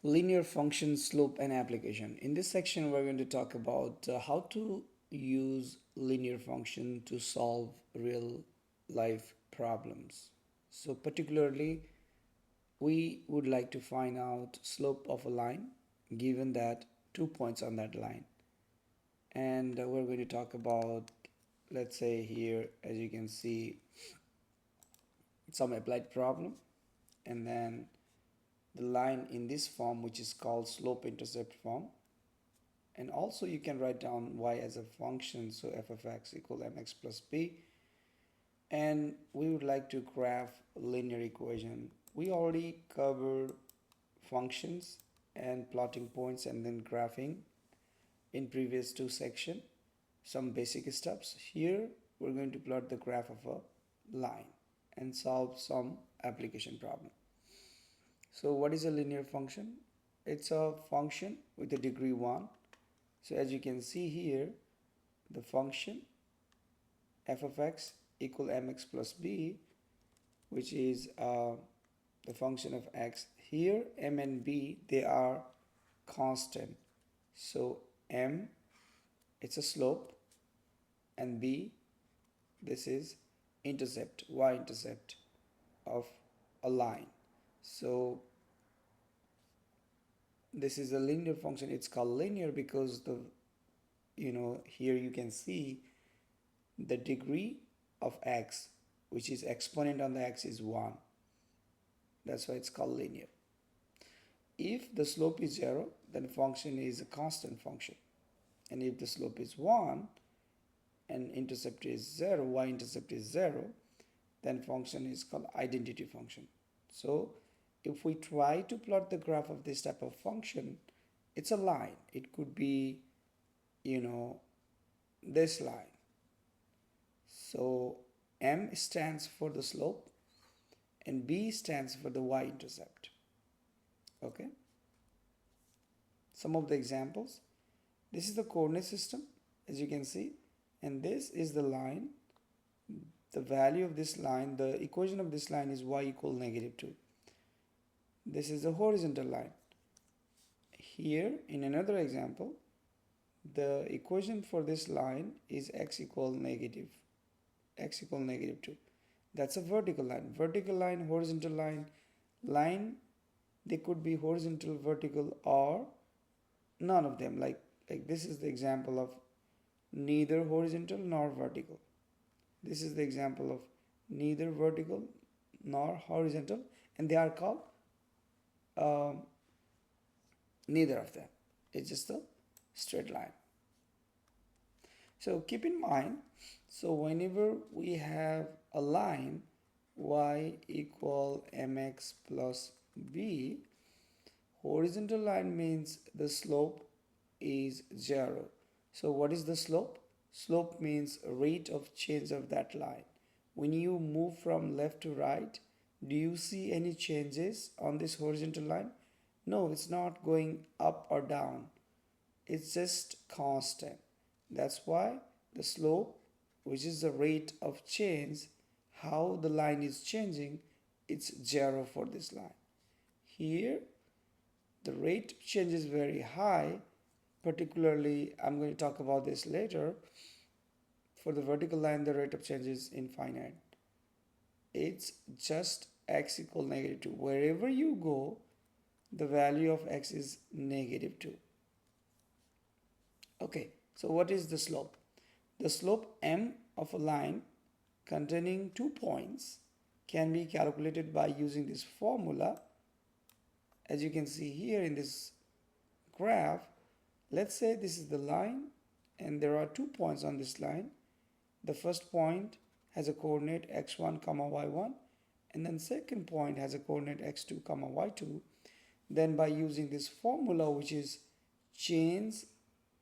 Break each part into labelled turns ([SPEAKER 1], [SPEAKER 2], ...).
[SPEAKER 1] Linear function slope and application. In this section we're going to talk about how to use linear function to solve real life problems. So particularly we would like to find out slope of a line given that 2 points on that line, and we're going to talk about, let's say here, as you can see, some applied problem, and then the line in this form which is called slope-intercept form. And also you can write down y as a function, so f of x equal mx plus b. And we would like to graph a linear equation. We already covered functions and plotting points and then graphing in previous two sections, some basic steps. Here we're going to plot the graph of a line and solve some application problem. So what is a linear function? It's a function with a degree 1. So as you can see here, the function f of x equal mx plus b, which is the function of x. Here m and b, they are constant. So m, it's a slope, and b, this is intercept, y-intercept of a line. So this is a linear function. It's called linear because here you can see the degree of x, which is exponent on the x, is 1. That's why it's called linear. If the slope is 0, then function is a constant function. And if the slope is 1 and intercept is 0, y-intercept is 0, then function is called identity function. So if we try to plot the graph of this type of function, it's a line. It could be, this line. So m stands for the slope and b stands for the y-intercept. Okay. Some of the examples. This is the coordinate system, as you can see, and this is the line. The value of this line, the equation of this line is y equal -2. This is the horizontal line. Here in another example, the equation for this line is x equal -2. That's a vertical line. Vertical line, horizontal line, they could be horizontal, vertical, or none of them. Like this is the example of neither horizontal nor vertical. This is the example of neither vertical nor horizontal, and they are called neither of them. It's just a straight line. So keep in mind, so whenever we have a line y equal mx plus b, horizontal line means the slope is 0. So what is the slope? Slope means rate of change of that line. When you move from left to right, do you see any changes on this horizontal line? No, it's not going up or down. It's just constant. That's why the slope, which is the rate of change, how the line is changing, it's 0 for this line. Here, the rate of change is very high. Particularly, I'm going to talk about this later. For the vertical line, the rate of change is infinite. It's just x equal -2. Wherever you go, the value of x is -2. Okay, so what is the slope? The slope m of a line containing 2 points can be calculated by using this formula. As you can see here in this graph, let's say this is the line and there are 2 points on this line. The first point has a coordinate x1 comma y1, and then second point has a coordinate x2 comma y2. Then by using this formula, which is change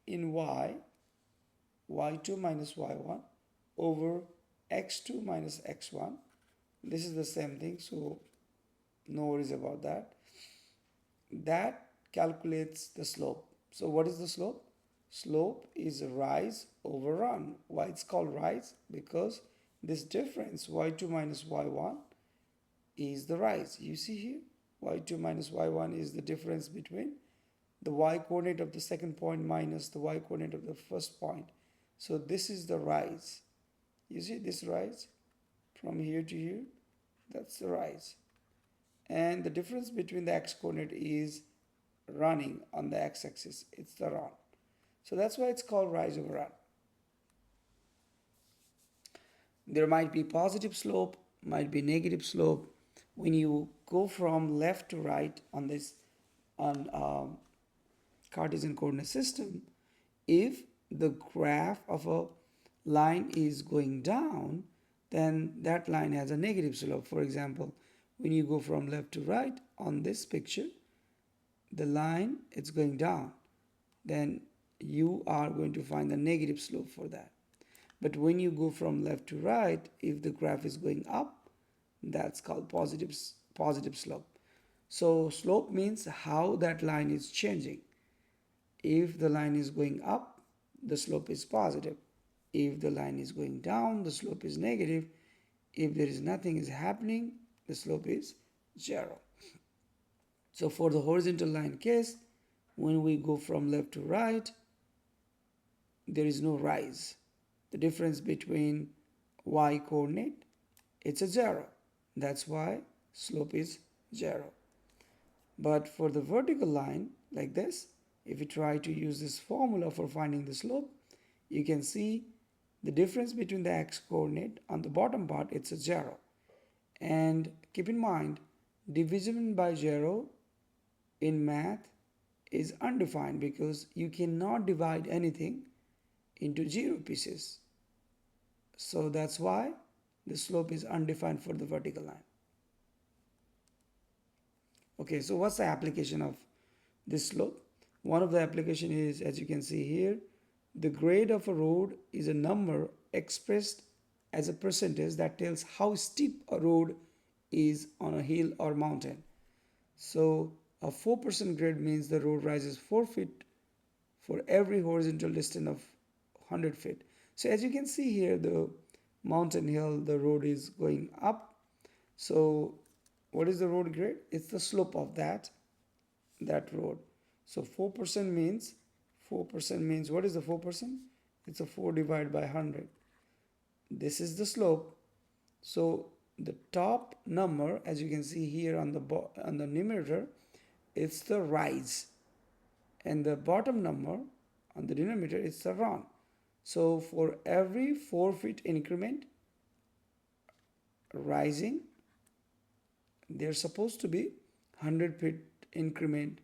[SPEAKER 1] in y2 minus y1 over x2 minus x1, this is the same thing, so no worries about that. That calculates the slope. So what is the slope? Slope is rise over run. Why it's called rise? Because this difference y2 minus y1 is the rise. You see here, y2 minus y1 is the difference between the y coordinate of the second point minus the y coordinate of the first point. So this is the rise. You see this rise from here to here? That's the rise. And the difference between the x coordinate is running on the x-axis. It's the run. So that's why it's called rise over run. There might be positive slope, might be negative slope. When you go from left to right on this on Cartesian coordinate system, if the graph of a line is going down, then that line has a negative slope. For example, when you go from left to right on this picture, the line it's going down, then you are going to find the negative slope for that. But when you go from left to right, if the graph is going up, that's called positive slope. So slope means how that line is changing. If the line is going up, the slope is positive. If the line is going down, the slope is negative. If there is nothing is happening, the slope is 0. So for the horizontal line case, when we go from left to right, there is no rise. The difference between y coordinate, it's a 0. That's why slope is 0. But for the vertical line like this, if you try to use this formula for finding the slope, you can see the difference between the x coordinate on the bottom part, it's a 0. And keep in mind, division by 0 in math is undefined because you cannot divide anything into 0 pieces. So that's why the slope is undefined for the vertical line. Okay, so what's the application of this slope? One of the application is, as you can see here, the grade of a road is a number expressed as a percentage that tells how steep a road is on a hill or mountain. So a 4% grade means the road rises 4 feet for every horizontal distance of 100 feet. So as you can see here, the mountain hill, the road is going up. So what is the road grade? It's the slope of that road. So 4% means what is the 4%? It's a 4 divided by 100. This is the slope. So the top number, as you can see here on the numerator, it's the rise, and the bottom number on the denominator is the run. So for every 4 feet increment rising, there's supposed to be 100 feet increment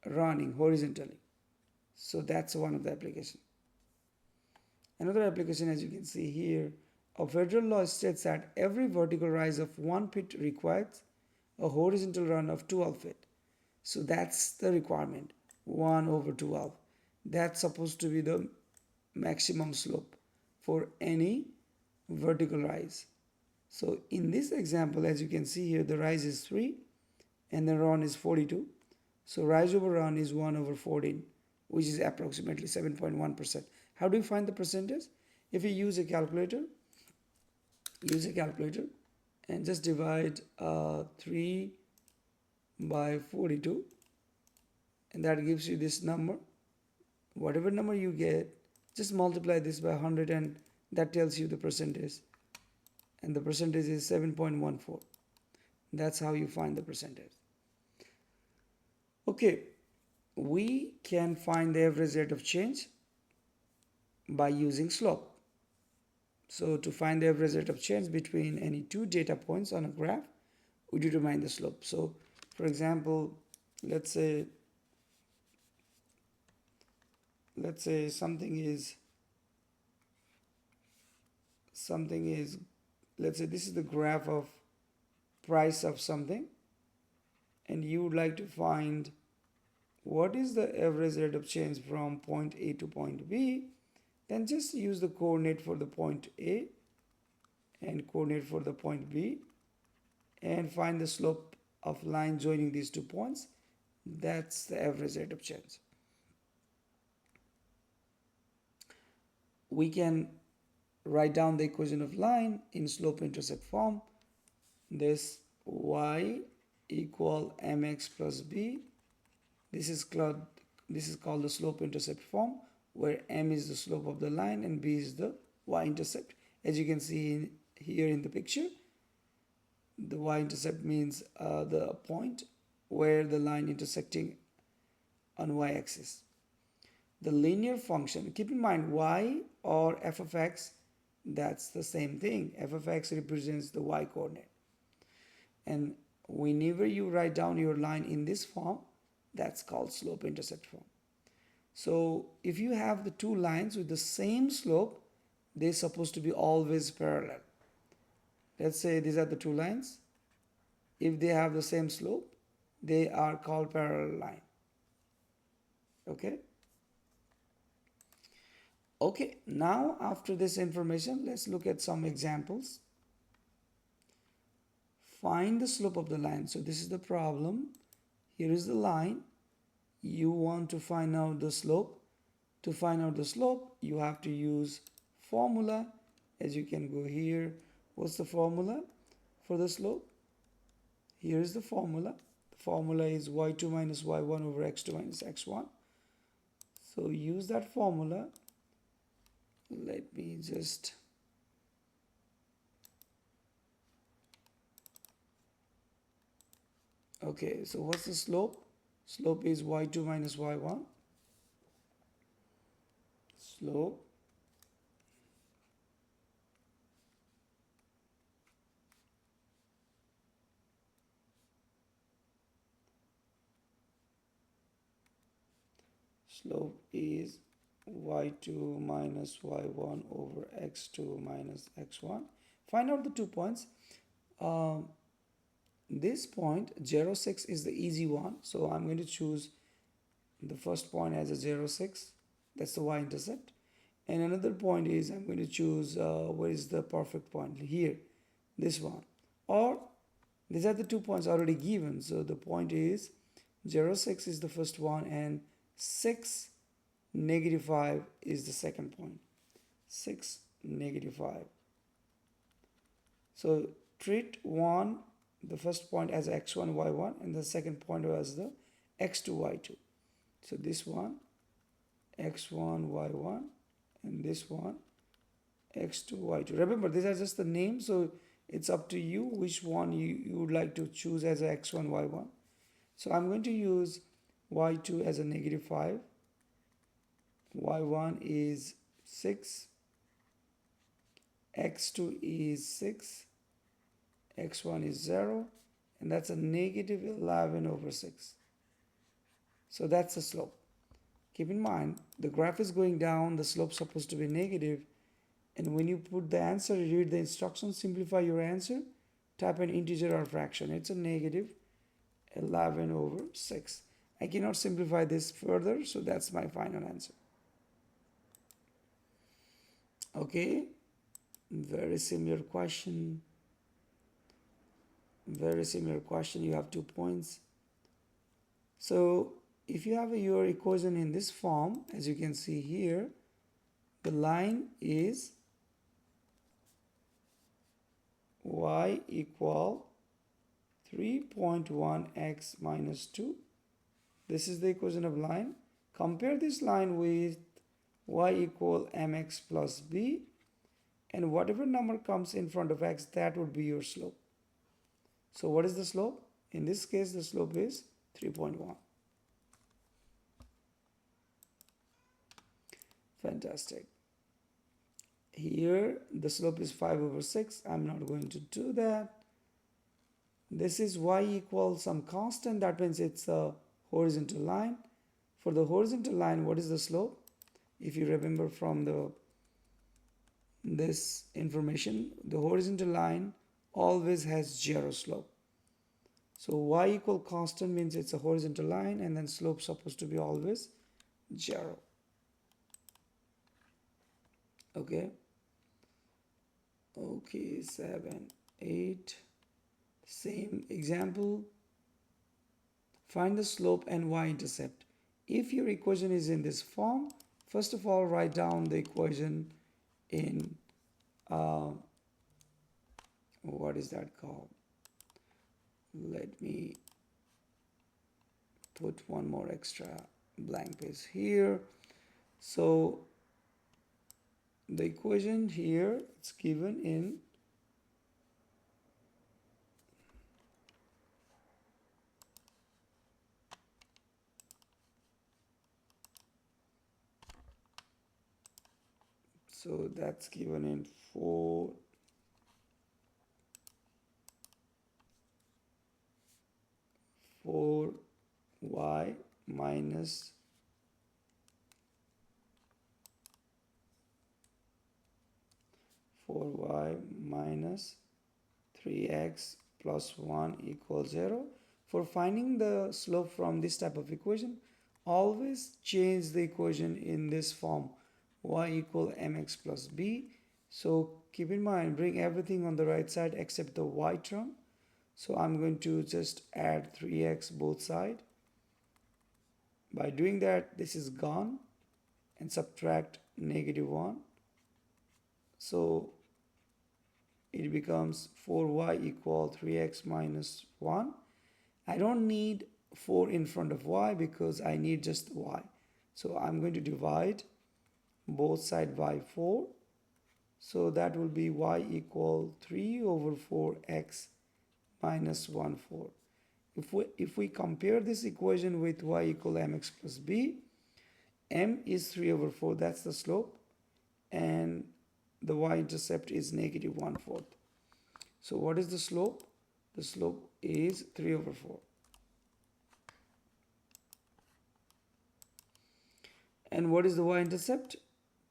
[SPEAKER 1] running horizontally. So that's one of the application. Another application, as you can see here, a federal law states that every vertical rise of 1 feet requires a horizontal run of 12 feet. So that's the requirement, 1 over 12. That's supposed to be the maximum slope for any vertical rise. So in this example, as you can see here, the rise is 3 and the run is 42. So rise over run is 1 over 14, which is approximately 7.1%. How do you find the percentage? If you use a calculator and just divide 3 by 42, and that gives you this number. Whatever number you get, just multiply this by 100 and that tells you the percentage. And the percentage is 7.14. That's how you find the percentage. Okay, we can find the average rate of change by using slope. So to find the average rate of change between any two data points on a graph, we determine the slope. So for example, let's say something is, let's say this is the graph of price of something, and you would like to find what is the average rate of change from point A to point B, then just use the coordinate for the point A and coordinate for the point B and find the slope of line joining these 2 points. That's the average rate of change. We can write down the equation of line in slope-intercept form. This y equal mx plus b. This is called the slope-intercept form, where m is the slope of the line and b is the y-intercept. As you can see here in the picture, the y-intercept means the point where the line intersecting on y-axis. The linear function, keep in mind y or f of x, that's the same thing. F of x represents the y coordinate. And whenever you write down your line in this form, that's called slope-intercept form. So if you have the two lines with the same slope, they're supposed to be always parallel. Let's say these are the two lines. If they have the same slope, they are called parallel line. Okay? Okay, now after this information, let's look at some examples. Find the slope of the line. So this is the problem. Here is the line. You want to find out the slope. To find out the slope, you have to use formula. As you can go here, what's the formula for the slope? Here is the formula. The formula is y2 minus y1 over x2 minus x1. So use that formula. Let me just okay, so what's the slope? Slope is y2 minus y1. Slope is y2 minus y1 over x2 minus x1. Find out the 2 points. This point 0, 6 is the easy one, so I'm going to choose the first point as a 0, 6. That's the y-intercept. And another point is I'm going to choose where is the perfect point here, this one. Or these are the 2 points already given, so the point is 0, 6 is the first one and 6, negative 5 is the second point. 6, negative 5. So treat the first point as x1, y1 and the second point as the x2, y2. So this one, x1, y1 and this one, x2, y2. Remember, these are just the names, so it's up to you which one you would like to choose as a x1, y1. So I'm going to use y2 as a negative 5. y1 is 6. x2 is 6. x1 is 0. And that's a negative 11 over 6. So that's the slope. Keep in mind, the graph is going down, the slope is supposed to be negative. And when you put the answer, you read the instructions, simplify your answer, type an integer or fraction. It's a negative 11 over 6. I cannot simplify this further, so that's my final answer. Okay, very similar question. Very similar question. You have 2 points. So if you have your equation in this form, as you can see here, the line is y equal 3.1x minus 2. This is the equation of line. Compare this line with y equal mx plus b, and whatever number comes in front of x, that would be your slope. So what is the slope? In this case, the slope is 3.1. Fantastic. Here, the slope is 5 over 6. I'm not going to do that. This is y equals some constant. That means it's a horizontal line. For the horizontal line, what is the slope? If you remember from this information, the horizontal line always has 0 slope. So y equal constant means it's a horizontal line, and then slope supposed to be always 0. Okay. Okay, 7, 8. Same example. Find the slope and y-intercept. If your equation is in this form, first of all, write down the equation in what is that called? Let me put one more extra blank page here. So the equation here, it's given in so that's given in 4y minus 4y minus 3x plus 1 equals 0. For finding the slope from this type of equation, always change the equation in this form, y equal mx plus b. So keep in mind, bring everything on the right side except the y term. So I'm going to just add 3x both sides. By doing that, this is gone, and subtract -1. So it becomes 4y equal 3x minus 1. I don't need 4 in front of y because I need just y. So I'm going to divide both sides by 4. So that will be y equal 3 over 4x minus 1 4. If we compare this equation with y equal mx plus b, m is 3 over 4, that's the slope, and the y-intercept is -1/4. So what is the slope? The slope is 3 over 4. And what is the y-intercept?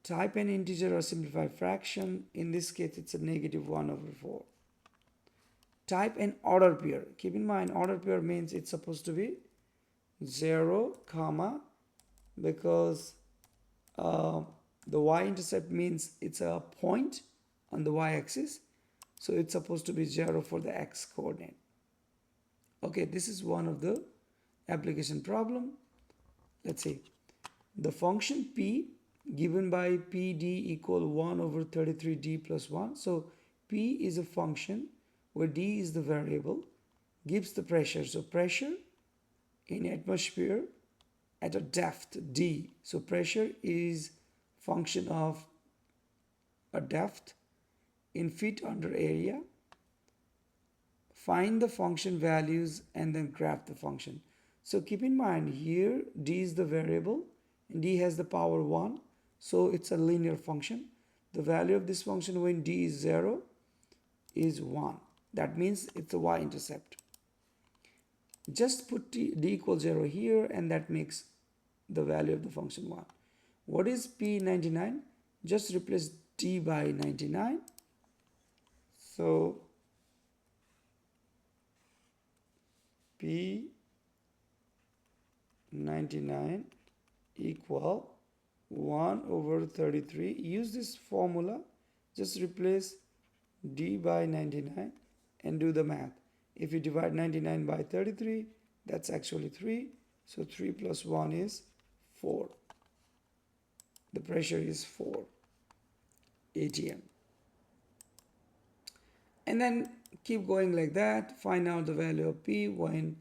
[SPEAKER 1] Type an integer or simplified fraction. In this case, it's a -1 over 4. Type an order pair. Keep in mind, order pair means it's supposed to be 0, comma, because the y-intercept means it's a point on the y-axis. So it's supposed to be 0 for the x coordinate. Okay, this is one of the application problem. Let's see. The function p given by pd equal 1 over 33d plus 1. So p is a function where d is the variable, gives the pressure. So pressure in atmosphere at a depth d. So pressure is function of a depth in feet under area. Find the function values and then graph the function. So keep in mind here d is the variable and d has the power 1. So it's a linear function. The value of this function when d is 0 is 1. That means it's a y-intercept. Just put d equals 0 here and that makes the value of the function 1. What is p99? Just replace d by 99. So p99 equal 1 over 33. Use this formula. Just replace d by 99 and do the math. If you divide 99 by 33, that's actually 3. So 3 plus 1 is 4. The pressure is 4 atm. And then keep going like that. Find out the value of p when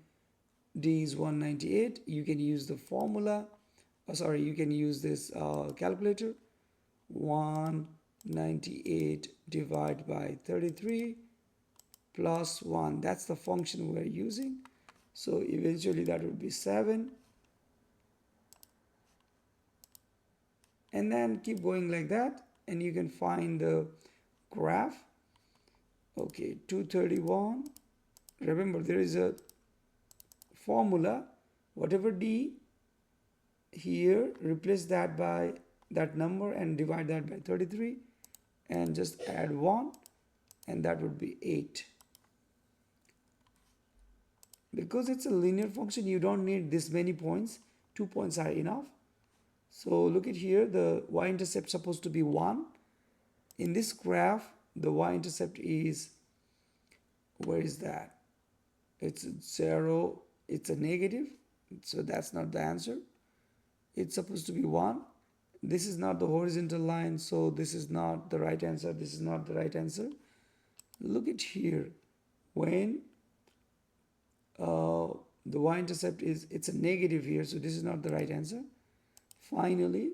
[SPEAKER 1] d is 198. You can use the formula. You can use this calculator. 198 divided by 33 plus 1. That's the function we're using. So eventually that would be 7. And then keep going like that. And you can find the graph. Okay, 231. Remember, there is a formula. Whatever d here, replace that by that number and divide that by 33 and just add 1 and that would be 8. Because it's a linear function, you don't need this many points. 2 points are enough. So look at here, the y-intercept supposed to be 1. In this graph, the y-intercept is, where is that? It's 0, it's a negative, so that's not the answer. It's supposed to be 1. This is not the horizontal line, so this is not the right answer. This is not the right answer. Look at here. When uh, the y-intercept is, it's a negative here, so this is not the right answer. Finally,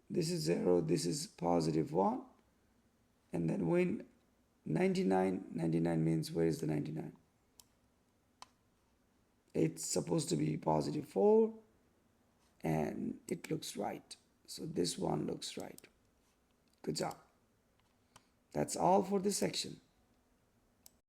[SPEAKER 1] this is 0, this is positive 1, and then when 99 means, where is the 99? It's supposed to be positive 4, and it looks right. So this one looks right. Good job. That's all for this section.